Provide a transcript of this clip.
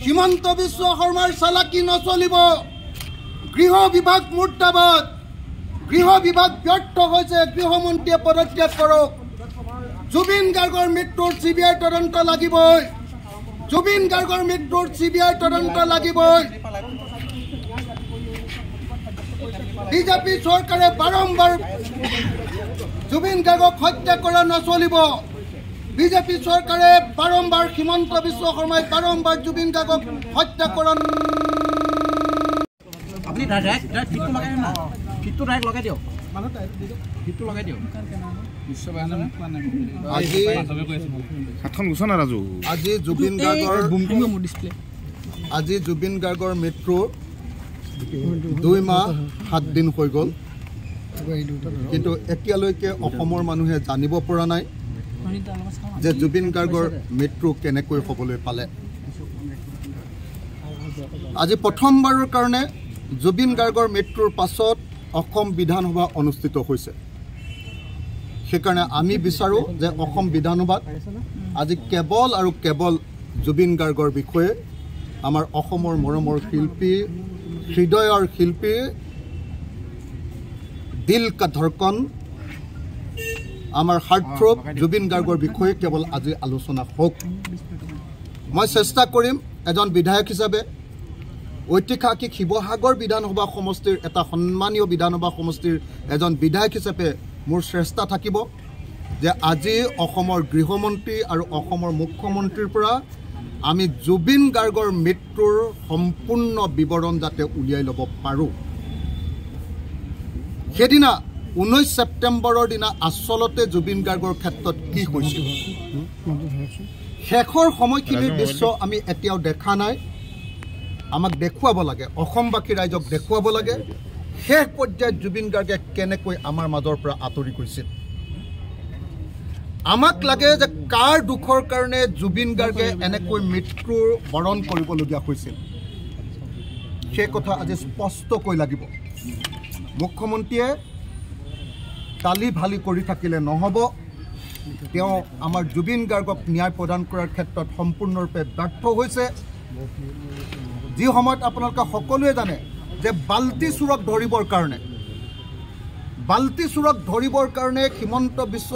হিমন্ত বিশ্ব শৰ্মাৰ চালাকি নচলিব। গৃহ বিভাগ মুৰ্দাবাদ। গৃহ বিভাগ ব্যৰ্থ হৈছে। গৃহমন্ত্ৰীয়ে পদত্যাগ কৰক। জুবিন গাৰ্গৰ মৃত্যুৰ CBI তদন্ত লাগিবই। জুবিন গাৰ্গৰ মৃত্যুৰ CBI তদন্ত লাগিবই। বিজেপি চৰকাৰে বাৰম্বাৰ জুবিন গাৰ্গক হত্যা কৰা নচলিব। বিজেপি চৰকাৰে বাৰম্বাৰ হিমন্ত বিশ্ব শৰ্মাই বাৰম্বাৰ জুবিন গাৰ্গক হত্যা কৰা। আপুনি ডাইৰেক্ট ফিটটো লগাই দিয়ক না, ফিটটো ডাইৰেক্ট লগাই দিয়ক, ফিটটো লগাই দিয়ক। আজি জুবিন গাৰ্গৰ মৃত্যু 2 মাহ 7 দিন হৈ গ'ল, কিন্তু এতিয়ালৈকে অসমৰ মানুহে জানিব পৰা নাই যে জুবিন গাৰ্গৰ মৃত্যু কেনেকৈ হ'বলৈ পালে। আজি প্ৰথমবাৰৰ কাৰণে জুবিন গাৰ্গৰ মৃত্যুৰ পাছত অসম বিধানসভা অনুষ্ঠিত হৈছে। সেইকাৰণে আমি বিচাৰোঁ যে অসম বিধানসভাত আজি কেৱল আৰু কেৱল জুবিন গাৰ্গৰ বিষয়ে আমাৰ অসমৰ মৰমৰ শিল্পী, হৃদয়ৰ শিল্পী, দিল কা ধৰকন, আমাৰ হাৰ্টথ্ৰব জুবিন গাৰ্গৰ বিষয়ে কেৱল আজি আলোচনা হওক। মই চেষ্টা কৰিম এজন বিধায়ক হিচাপে, ঐতিহাসিক শিৱসাগৰ বিধানসভা সমষ্টিৰ এটা সন্মানীয় বিধানসভা সমষ্টিৰ এজন বিধায়ক হিচাপে মোৰ চেষ্টা থাকিব যে আজি অসমৰ গৃহমন্ত্ৰী আৰু অসমৰ মুখ্যমন্ত্ৰীৰ পৰা আমি জুবিন গাৰ্গৰ মৃত্যুৰ সম্পূৰ্ণ বিৱৰণ যাতে উলিয়াই ল'ব পাৰোঁ। সেইদিনা 19 ছেপ্টেম্বৰৰ দিনা আচলতে জুবিন গাৰ্গৰ ক্ষেত্ৰত কি হৈছিল, শেষৰ সময়খিনিৰ দৃশ্য আমি এতিয়াও দেখা নাই। আমাক দেখুৱাব লাগে, অসমবাসী ৰাইজক দেখুৱাব লাগে শেষ পৰ্যায়ত জুবিন গাৰ্গে কেনেকৈ আমাৰ মাজৰ পৰা আঁতৰি গৈছিল। আমাক লাগে যে কাৰ দুখৰ কাৰণে জুবিন গাৰ্গে এনেকৈ মৃত্যুৰ বৰণ কৰিবলগীয়া হৈছিল, সেই কথা আজি স্পষ্টকৈ লাগিব। মুখ্যমন্ত্ৰীয়ে তালি ভালি কৰি থাকিলে নহ'ব। তেওঁ আমাৰ জুবিন গাৰ্গক ন্যায় প্ৰদান কৰাৰ ক্ষেত্ৰত সম্পূৰ্ণৰূপে ব্যৰ্থ হৈছে। যি সময়ত আপোনালোকে সকলোৱে জানে যে বাল্টি চোৰক ধৰিবৰ কাৰণে হিমন্ত বিশ্ব